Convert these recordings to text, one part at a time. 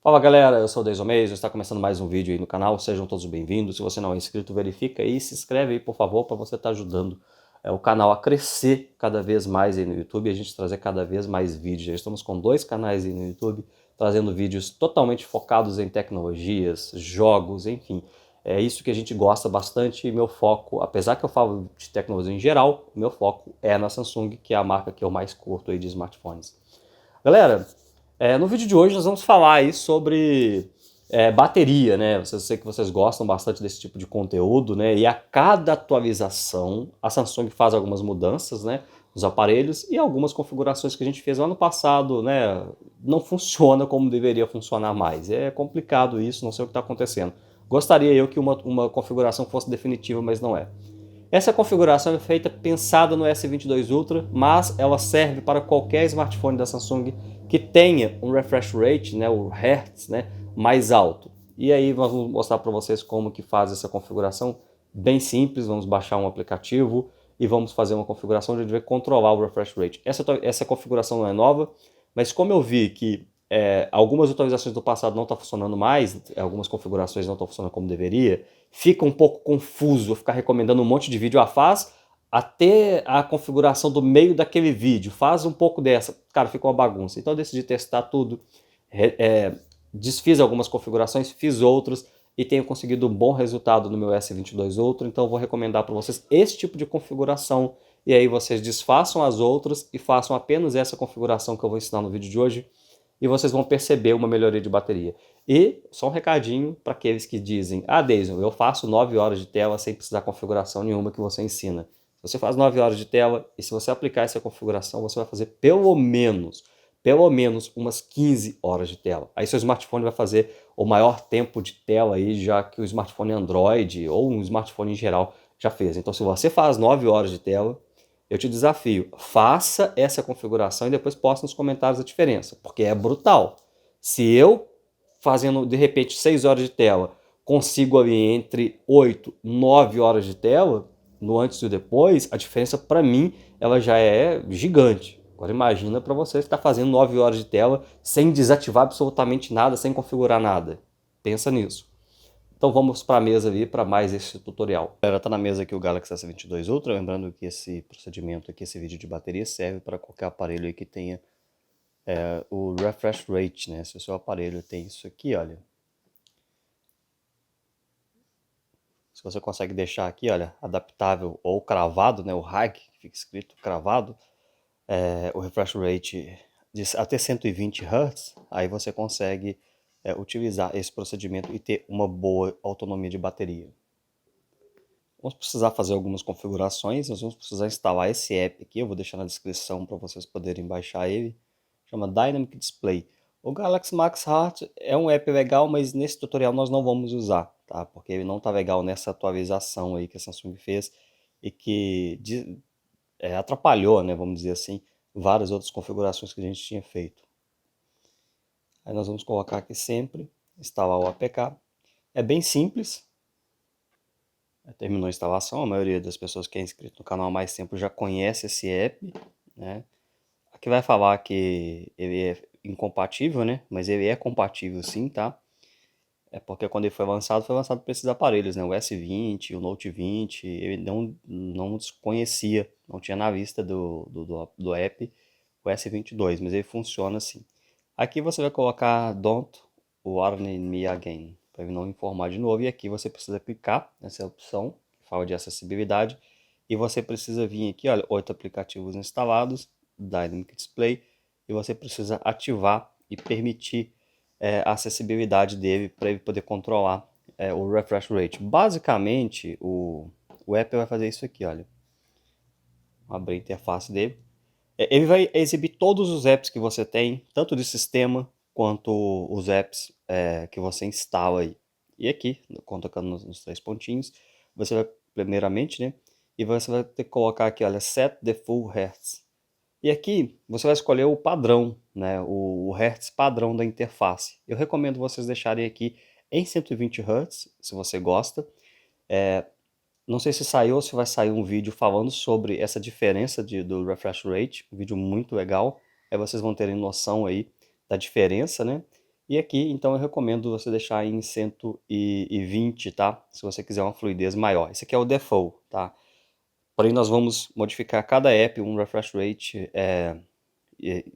Fala galera, eu sou o Deizomês, está começando mais um vídeo aí no canal, sejam todos bem-vindos. Se você não é inscrito, verifica aí, se inscreve aí por favor, para você estar ajudando o canal a crescer cada vez mais aí no YouTube e a gente trazer cada vez mais vídeos. Já estamos com 2 canais aí no YouTube, trazendo vídeos totalmente focados em tecnologias, jogos, enfim. É isso que a gente gosta bastante e meu foco, apesar que eu falo de tecnologia em geral, meu foco é na Samsung, que é a marca que eu mais curto aí de smartphones. Galera, no vídeo de hoje nós vamos falar aí sobre bateria, né? Eu sei que vocês gostam bastante desse tipo de conteúdo, né? E a cada atualização a Samsung faz algumas mudanças, né? Nos aparelhos e algumas configurações que a gente fez lá no passado, né? Não funciona como deveria funcionar mais. É complicado isso, não sei o que está acontecendo. Gostaria eu que uma configuração fosse definitiva, mas não é. Essa configuração é feita pensada no S22 Ultra, mas ela serve para qualquer smartphone da Samsung que tenha um refresh rate, né, o Hertz, né, mais alto. E aí nós vamos mostrar para vocês como que faz essa configuração, bem simples. Vamos baixar um aplicativo e vamos fazer uma configuração onde a gente vai controlar o refresh rate. Essa configuração não é nova, mas como eu vi que algumas atualizações do passado não estão funcionando mais, algumas configurações não estão funcionando como deveria, fica um pouco confuso eu ficar recomendando um monte de vídeo. Faz até a configuração do meio daquele vídeo, faz um pouco dessa, cara, fica uma bagunça. Então eu decidi testar tudo, desfiz algumas configurações, fiz outras e tenho conseguido um bom resultado no meu S22 Ultra, então eu vou recomendar para vocês esse tipo de configuração, e aí vocês desfaçam as outras e façam apenas essa configuração que eu vou ensinar no vídeo de hoje, e vocês vão perceber uma melhoria de bateria. E só um recadinho para aqueles que dizem: ah, Deison, eu faço 9 horas de tela sem precisar de configuração nenhuma que você ensina. Você faz 9 horas de tela e se você aplicar essa configuração, você vai fazer pelo menos umas 15 horas de tela. Aí seu smartphone vai fazer o maior tempo de tela aí, já que o smartphone Android ou um smartphone em geral já fez. Então se você faz 9 horas de tela, eu te desafio, faça essa configuração e depois posta nos comentários a diferença, porque é brutal. Se eu, fazendo de repente 6 horas de tela, consigo ali entre 8 e 9 horas de tela, no antes e o depois, a diferença para mim ela já é gigante. Agora imagina para você que está fazendo 9 horas de tela sem desativar absolutamente nada, sem configurar nada. Pensa nisso. Então vamos para a mesa ali para mais esse tutorial. Galera, tá na mesa aqui o Galaxy S22 Ultra, lembrando que esse procedimento aqui, esse vídeo de bateria, serve para qualquer aparelho aí que tenha o refresh rate, né? Se o seu aparelho tem isso aqui, olha. Se você consegue deixar aqui, olha, adaptável ou cravado, né? O high, que fica escrito cravado, o refresh rate de até 120 Hz, aí você consegue utilizar esse procedimento e ter uma boa autonomia de bateria. Vamos precisar fazer algumas configurações, nós vamos precisar instalar esse app aqui, eu vou deixar na descrição para vocês poderem baixar ele, chama Dynamic Display. O Galaxy Max Heart é um app legal, mas nesse tutorial nós não vamos usar, tá? Porque ele não está legal nessa atualização aí que a Samsung fez e que atrapalhou, né, vamos dizer assim, várias outras configurações que a gente tinha feito. Aí nós vamos colocar aqui sempre, instalar o APK. É bem simples. Terminou a instalação, a maioria das pessoas que é inscrito no canal há mais tempo já conhece esse app, né? Aqui vai falar que ele é incompatível, né? Mas ele é compatível sim, tá? É porque quando ele foi lançado para esses aparelhos, né? O S20, o Note 20, ele não desconhecia, não tinha na vista do app o S22, mas ele funciona assim. Aqui você vai colocar Don't Warn Me Again, para ele não informar de novo, e aqui você precisa clicar nessa opção, que fala de acessibilidade, e você precisa vir aqui, olha, 8 aplicativos instalados, Dynamic Display, e você precisa ativar e permitir a acessibilidade dele para ele poder controlar o refresh rate. Basicamente, o app vai fazer isso aqui, olha. Vou abrir a interface dele. Ele vai exibir todos os apps que você tem, tanto de sistema quanto os apps que você instala aí. E aqui, quando tocando nos 3 pontinhos, você vai, primeiramente, né? E você vai ter que colocar aqui, olha, Set the Full Hertz. E aqui você vai escolher o padrão, né? O Hertz padrão da interface. Eu recomendo vocês deixarem aqui em 120 Hz, se você gosta. Não sei se saiu ou se vai sair um vídeo falando sobre essa diferença do refresh rate, um vídeo muito legal, aí vocês vão terem noção aí da diferença, né? E aqui, então, eu recomendo você deixar em 120, tá? Se você quiser uma fluidez maior. Esse aqui é o default, tá? Porém, nós vamos modificar cada app, um refresh rate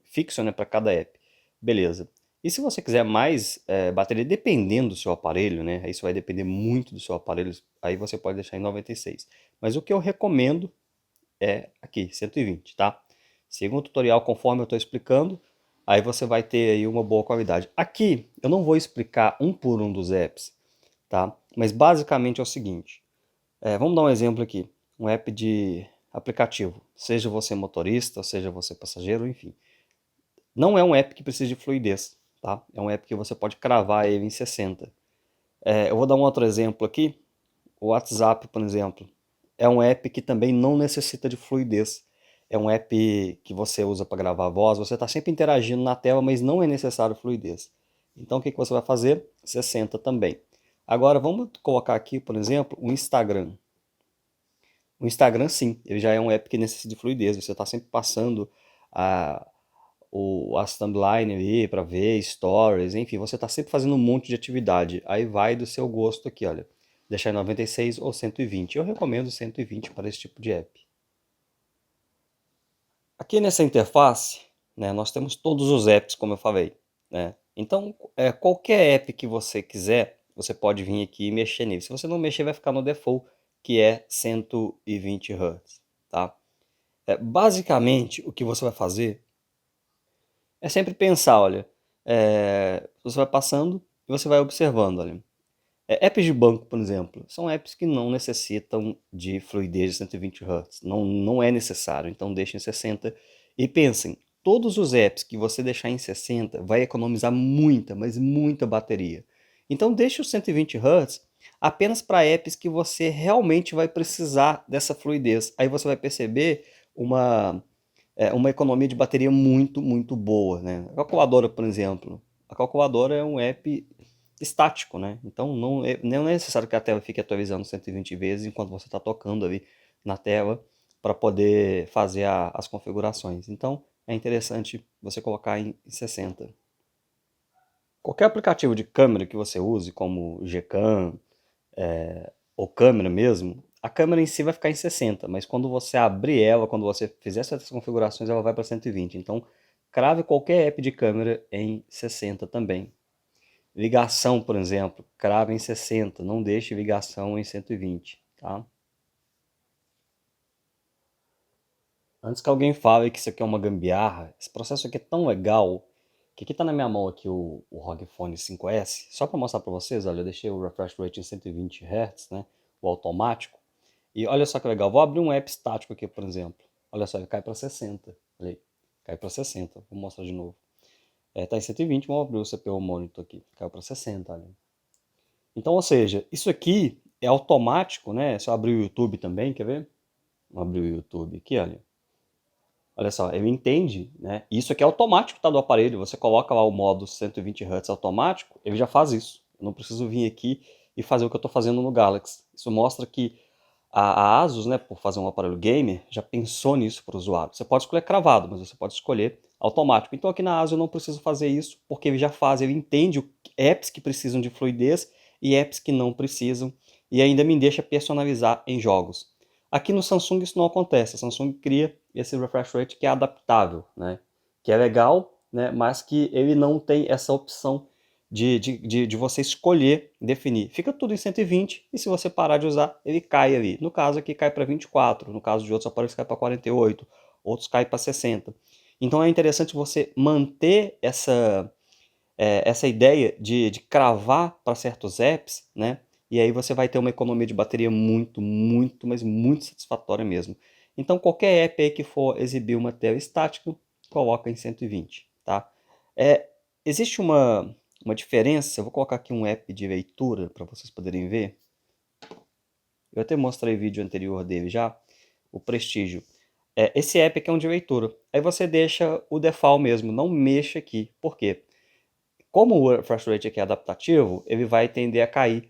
fixo, né, para cada app. Beleza. E se você quiser mais bateria, dependendo do seu aparelho, né? Isso vai depender muito do seu aparelho, aí você pode deixar em 96. Mas o que eu recomendo é aqui, 120, tá? Siga um tutorial conforme eu estou explicando, aí você vai ter aí uma boa qualidade. Aqui, eu não vou explicar um por um dos apps, tá? Mas basicamente é o seguinte, vamos dar um exemplo aqui, um app de aplicativo, seja você motorista, seja você passageiro, enfim. Não é um app que precisa de fluidez, tá? É um app que você pode cravar ele em 60. Eu vou dar um outro exemplo aqui. O WhatsApp, por exemplo, é um app que também não necessita de fluidez. É um app que você usa para gravar voz, você está sempre interagindo na tela, mas não é necessário fluidez. Então o que você vai fazer? 60 também. Agora vamos colocar aqui, por exemplo, o Instagram. O Instagram, sim, ele já é um app que necessita de fluidez. Você está sempre passando a, as timeline ali para ver stories, enfim, você está sempre fazendo um monte de atividade. Aí vai do seu gosto aqui, olha. Deixar em 96 ou 120. Eu recomendo 120 para esse tipo de app. Aqui nessa interface, né, nós temos todos os apps, como eu falei, né? Então, qualquer app que você quiser, você pode vir aqui e mexer nele. Se você não mexer, vai ficar no default, que é 120 Hz, tá? Basicamente, o que você vai fazer é sempre pensar, olha, você vai passando e você vai observando, olha. Apps de banco, por exemplo, são apps que não necessitam de fluidez de 120 Hz. Não é necessário, então deixem em 60. E pensem, todos os apps que você deixar em 60 vai economizar muita, mas muita bateria. Então deixe os 120 Hz apenas para apps que você realmente vai precisar dessa fluidez. Aí você vai perceber uma economia de bateria muito, muito boa, né? A calculadora, por exemplo. A calculadora é um app estático, né? Então não é necessário que a tela fique atualizando 120 vezes enquanto você está tocando ali na tela para poder fazer as configurações. Então é interessante você colocar em 60. Qualquer aplicativo de câmera que você use, como Gcam, ou câmera mesmo, a câmera em si vai ficar em 60, mas quando você abrir ela, quando você fizer certas configurações, ela vai para 120. Então, crave qualquer app de câmera em 60 também. Ligação, por exemplo, crave em 60, não deixe ligação em 120, tá? Antes que alguém fale que isso aqui é uma gambiarra, esse processo aqui é tão legal que aqui tá na minha mão aqui o ROG Phone 5S, só para mostrar para vocês, olha, eu deixei o refresh rate em 120 Hz, né, o automático, e olha só que legal, vou abrir um app estático aqui, por exemplo, olha só, ele cai para 60, olha aí, cai para 60, vou mostrar de novo, tá em 120, vamos abrir o CPU monitor aqui, caiu para 60, olha. Então, ou seja, isso aqui é automático, né, se eu abrir o YouTube também, quer ver? Vou abrir o YouTube aqui, olha. Olha só, ele entende, né? Isso aqui é automático, tá, do aparelho. Você coloca lá o modo 120 Hz automático, ele já faz isso. Eu não preciso vir aqui e fazer o que eu estou fazendo no Galaxy. Isso mostra que a Asus, né, por fazer um aparelho gamer, já pensou nisso para o usuário. Você pode escolher cravado, mas você pode escolher automático. Então aqui na Asus eu não preciso fazer isso, porque ele já faz, ele entende apps que precisam de fluidez e apps que não precisam, e ainda me deixa personalizar em jogos. Aqui no Samsung isso não acontece. A Samsung cria esse refresh rate que é adaptável, né? Que é legal, né? Mas que ele não tem essa opção de você escolher definir. Fica tudo em 120 e se você parar de usar, ele cai ali. No caso aqui cai para 24, no caso de outros aparelhos cai para 48, outros cai para 60. Então é interessante você manter essa ideia de cravar para certos apps, né? E aí você vai ter uma economia de bateria muito, muito, mas muito satisfatória mesmo. Então qualquer app aí que for exibir uma tela estática, coloca em 120, tá? Existe uma diferença, eu vou colocar aqui um app de leitura para vocês poderem ver. Eu até mostrei vídeo anterior dele já, o Prestígio. Esse app aqui é um de leitura. Aí você deixa o default mesmo, não mexa aqui. Por quê? Como o refresh rate aqui é adaptativo, ele vai tender a cair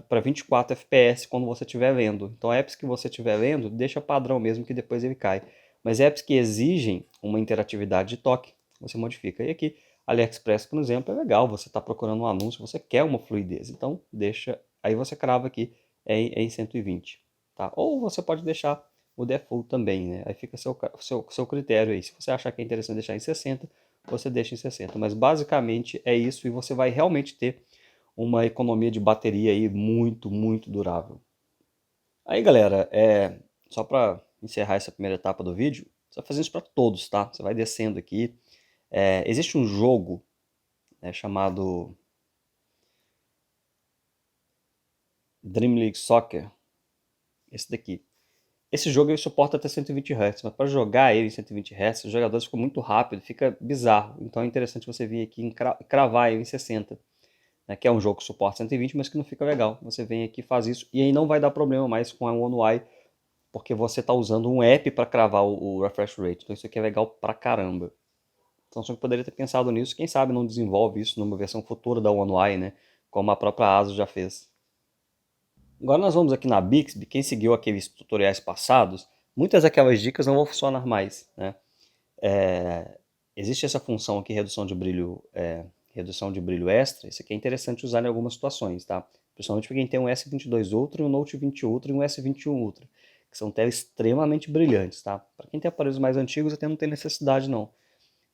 para 24 FPS quando você estiver lendo. Então, apps que você estiver lendo, deixa padrão mesmo que depois ele cai. Mas apps que exigem uma interatividade de toque, você modifica. E aqui AliExpress, por exemplo, é legal, você está procurando um anúncio, você quer uma fluidez, então deixa, aí você crava aqui em 120, tá? Ou você pode deixar o default também, né? Aí fica seu critério aí. Se você achar que é interessante deixar em 60, você deixa em 60. Mas basicamente é isso e você vai realmente ter uma economia de bateria aí muito, muito durável. Aí, galera, só para encerrar essa primeira etapa do vídeo, você vai fazer isso para todos, tá? Você vai descendo aqui. Existe um jogo, né, chamado Dream League Soccer, esse daqui. Esse jogo ele suporta até 120 Hz, mas para jogar ele em 120 Hz, os jogadores ficam muito rápido, fica bizarro. Então é interessante você vir aqui e cravar ele em 60, né, que é um jogo que suporta 120, mas que não fica legal. Você vem aqui, faz isso, e aí não vai dar problema mais com a One UI, porque você está usando um app para cravar o refresh rate. Então isso aqui é legal pra caramba. Então você poderia ter pensado nisso, quem sabe não desenvolve isso numa versão futura da One UI, né, como a própria ASUS já fez. Agora nós vamos aqui na Bixby, quem seguiu aqueles tutoriais passados, muitas daquelas dicas não vão funcionar mais, né? Existe essa função aqui, redução de brilho extra, isso aqui é interessante usar em algumas situações, tá? Principalmente para quem tem um S22 Ultra, um Note 20 Ultra e um S21 Ultra, que são telas extremamente brilhantes, tá? Para quem tem aparelhos mais antigos até não tem necessidade não.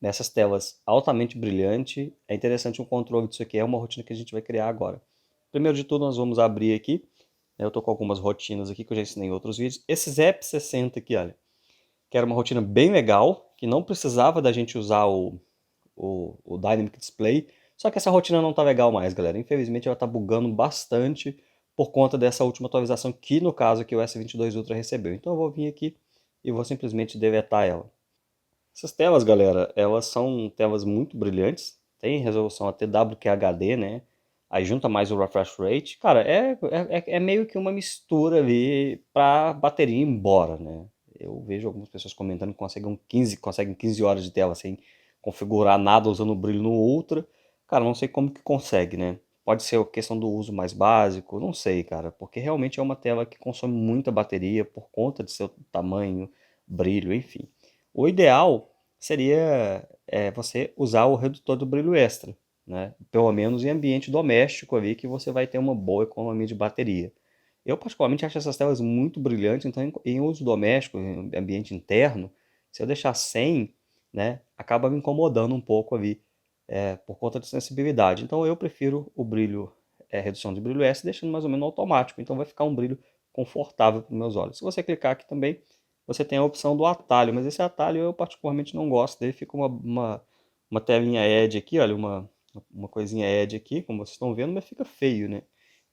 Nessas telas altamente brilhantes, é interessante um controle disso aqui, é uma rotina que a gente vai criar agora. Primeiro de tudo, nós vamos abrir aqui. Eu estou com algumas rotinas aqui que eu já ensinei em outros vídeos. Esse ZEP 60 aqui, olha, que era uma rotina bem legal, que não precisava da gente usar o Dynamic Display, só que essa rotina não está legal mais, galera. Infelizmente ela está bugando bastante por conta dessa última atualização que, no caso, aqui o S22 Ultra recebeu. Então eu vou vir aqui e vou simplesmente deletar ela. Essas telas, galera, elas são telas muito brilhantes, tem resolução até WQHD, né? Aí junta mais o refresh rate. Cara, é meio que uma mistura ali pra bateria ir embora, né? Eu vejo algumas pessoas comentando que conseguem 15 horas de tela sem configurar nada usando o brilho no Ultra. Cara, não sei como que consegue, né? Pode ser a questão do uso mais básico, não sei, cara, porque realmente é uma tela que consome muita bateria por conta de seu tamanho, brilho, enfim. O ideal seria você usar o redutor do brilho extra, né? Pelo menos em ambiente doméstico ali, que você vai ter uma boa economia de bateria. Eu particularmente acho essas telas muito brilhantes, então em uso doméstico, em ambiente interno, se eu deixar sem, né, acaba me incomodando um pouco ali, por conta de sensibilidade. Então eu prefiro o brilho, redução de brilho extra, deixando mais ou menos automático, então vai ficar um brilho confortável para os meus olhos. Se você clicar aqui também, você tem a opção do atalho, mas esse atalho eu particularmente não gosto dele, fica uma telinha Edge aqui, olha, uma coisinha Edge aqui, como vocês estão vendo, mas fica feio, né?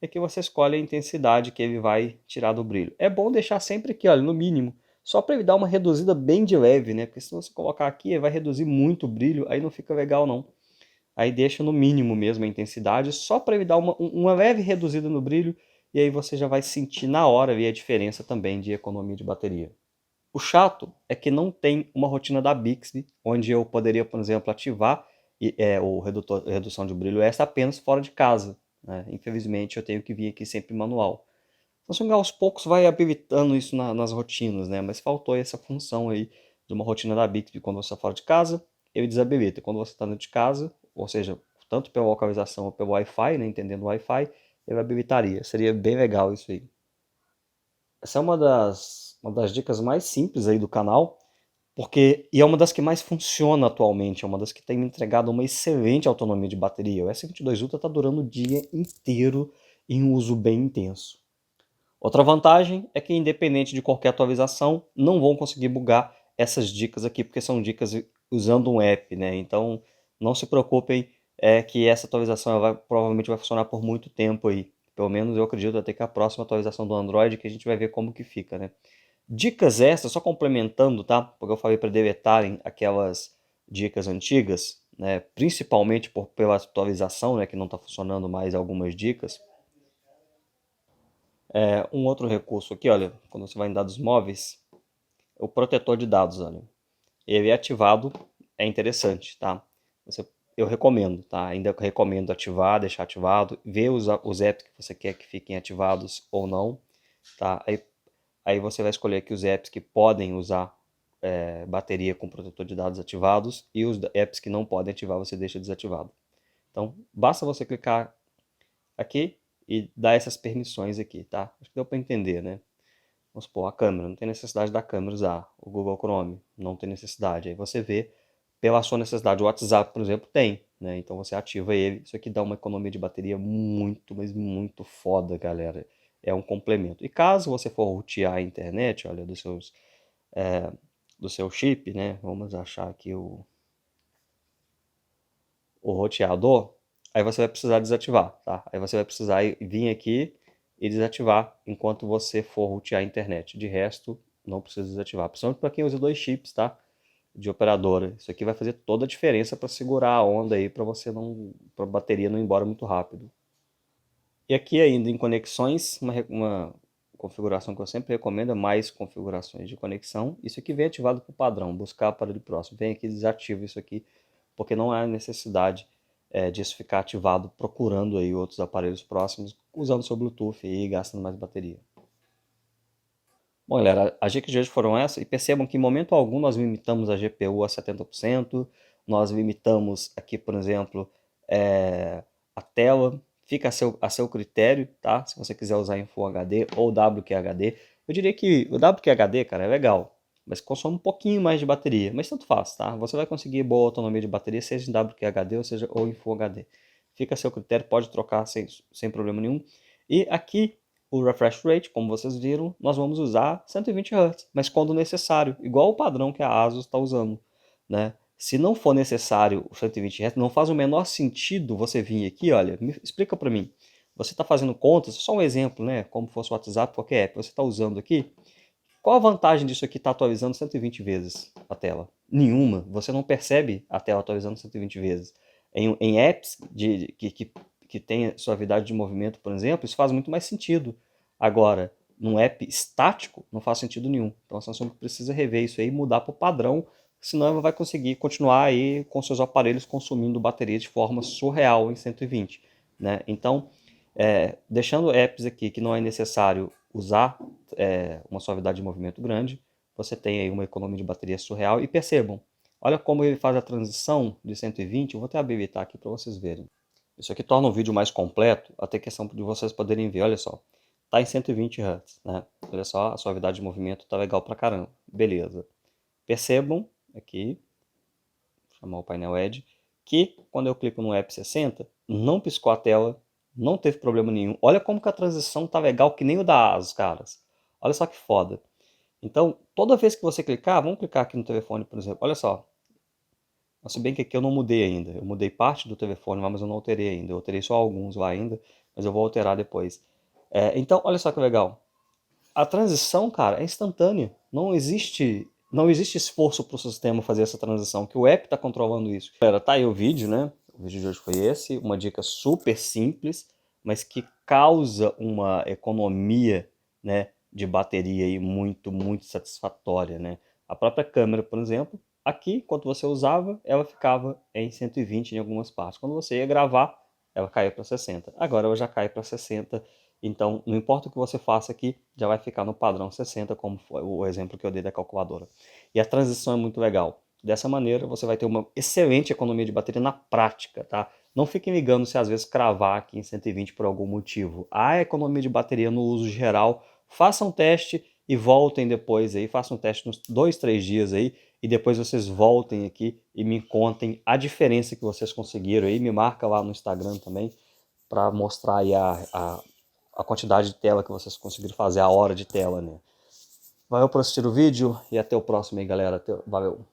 E aqui você escolhe a intensidade que ele vai tirar do brilho. É bom deixar sempre aqui, olha, no mínimo, só para ele dar uma reduzida bem de leve, né? Porque se você colocar aqui, ele vai reduzir muito o brilho, aí não fica legal não. Aí deixa no mínimo mesmo a intensidade, só para ele dar uma leve reduzida no brilho, e aí você já vai sentir na hora ali a diferença também de economia de bateria. O chato é que não tem uma rotina da Bixby, onde eu poderia, por exemplo, ativar redução de brilho extra apenas fora de casa, né? Infelizmente eu tenho que vir aqui sempre manual. Então, Samsung aos poucos vai habilitando isso nas rotinas, né? Mas faltou essa função aí de uma rotina da Bixby quando você está fora de casa, ele desabilita. Quando você está dentro de casa, ou seja, tanto pela localização ou pelo Wi-Fi, né? Entendendo o Wi-Fi, ele habilitaria. Seria bem legal isso aí. Essa é uma das dicas mais simples aí do canal, e é uma das que mais funciona atualmente, é uma das que tem me entregado uma excelente autonomia de bateria. O S22 Ultra está durando o dia inteiro em um uso bem intenso. Outra vantagem é que, independente de qualquer atualização, não vão conseguir bugar essas dicas aqui, porque são dicas usando um app, né? Então não se preocupem, que essa atualização provavelmente vai funcionar por muito tempo aí. Pelo menos eu acredito até que a próxima atualização do Android, que a gente vai ver como que fica, né? Dicas extras, só complementando, tá? Porque eu falei para deletarem aquelas dicas antigas, né? Principalmente pela atualização, né? Que não está funcionando mais algumas dicas. Um outro recurso aqui, olha, quando você vai em dados móveis, o protetor de dados, olha, ele é ativado, é interessante, tá? Eu recomendo, tá? Ainda recomendo ativar, deixar ativado, ver os apps que você quer que fiquem ativados ou não, tá? Aí você vai escolher aqui os apps que podem usar bateria com protetor de dados ativados, e os apps que não podem ativar você deixa desativado. Então, basta você clicar aqui e dar essas permissões aqui, tá? Acho que deu para entender, né? Vamos supor, a câmera, não tem necessidade da câmera usar. O Google Chrome, não tem necessidade. Aí você vê pela sua necessidade. O WhatsApp, por exemplo, tem, né? Então você ativa ele. Isso aqui dá uma economia de bateria muito, mas muito foda, galera. É um complemento. E caso você for rotear a internet, olha, do seu chip, né? Vamos achar aqui o roteador. Aí você vai precisar desativar, tá? Aí você vai precisar vir aqui e desativar enquanto você for rotear a internet. De resto, não precisa desativar. Principalmente para quem usa 2 chips, tá? De operadora. Isso aqui vai fazer toda a diferença para segurar a onda aí, para você não, para a bateria não ir embora muito rápido. E aqui ainda em conexões, uma configuração que eu sempre recomendo é mais configurações de conexão. Isso aqui vem ativado por padrão, buscar aparelho próximo. Vem aqui e desativa isso aqui, porque não há necessidade disso ficar ativado procurando aí outros aparelhos próximos, usando seu Bluetooth e gastando mais bateria. Bom, galera, as dicas de hoje foram essas, e percebam que em momento algum nós limitamos a GPU a 70%, nós limitamos aqui, por exemplo, a tela, fica a seu critério, tá? Se você quiser usar em Full HD ou WQHD. Eu diria que o WQHD, cara, é legal, mas consome um pouquinho mais de bateria, mas tanto faz, tá? Você vai conseguir boa autonomia de bateria, seja em WQHD ou em Full HD. Fica a seu critério, pode trocar sem problema nenhum. E aqui, o refresh rate, como vocês viram, nós vamos usar 120 Hz, mas quando necessário, igual o padrão que a ASUS está usando, né? Se não for necessário o 120 Hz, não faz o menor sentido você vir aqui, olha, explica para mim. Você está fazendo contas, só um exemplo, né? Como fosse o WhatsApp, qualquer app, você está usando aqui. Qual a vantagem disso aqui estar atualizando 120 vezes a tela? Nenhuma. Você não percebe a tela atualizando 120 vezes. Em apps que tem suavidade de movimento, por exemplo, isso faz muito mais sentido. Agora, num app estático, não faz sentido nenhum. Então a Samsung precisa rever isso aí e mudar para o padrão, senão ela vai conseguir continuar aí com seus aparelhos consumindo bateria de forma surreal em 120, né? Então, deixando apps aqui que não é necessário usar uma suavidade de movimento grande, você tem aí uma economia de bateria surreal. E percebam, olha como ele faz a transição de 120, eu vou até habilitar aqui para vocês verem. Isso aqui torna o vídeo mais completo, até questão de vocês poderem ver, olha só. Tá em 120 Hz, né? Olha só, a suavidade de movimento tá legal pra caramba. Beleza. Percebam aqui, vou chamar o painel Edge, que quando eu clico no app 60, não piscou a tela, não teve problema nenhum. Olha como que a transição tá legal, que nem o da ASUS, caras. Olha só que foda. Então, toda vez que você clicar, vamos clicar aqui no telefone, por exemplo, olha só. Se bem que aqui eu não mudei ainda. Eu mudei parte do telefone lá, mas eu não alterei ainda. Eu alterei só alguns lá ainda, mas eu vou alterar depois. Então, olha só que legal. A transição, cara, é instantânea. Não existe esforço para o sistema fazer essa transição, que o app está controlando isso. Galera, tá aí o vídeo, né? O vídeo de hoje foi esse. Uma dica super simples, mas que causa uma economia, né, de bateria aí muito, muito satisfatória, né? A própria câmera, por exemplo, aqui, quando você usava, ela ficava em 120 em algumas partes. Quando você ia gravar, ela caía para 60. Agora ela já cai para 60. Então, não importa o que você faça aqui, já vai ficar no padrão 60, como foi o exemplo que eu dei da calculadora. E a transição é muito legal. Dessa maneira, você vai ter uma excelente economia de bateria na prática, tá? Não fiquem ligando se às vezes cravar aqui em 120 por algum motivo. A economia de bateria no uso geral, façam um teste e voltem depois aí, façam um teste uns 2, 3 dias aí, e depois vocês voltem aqui e me contem a diferença que vocês conseguiram aí. Me marca lá no Instagram também, para mostrar aí a quantidade de tela que vocês conseguiram fazer, a hora de tela, né? Valeu por assistir o vídeo e até o próximo aí, galera. Valeu!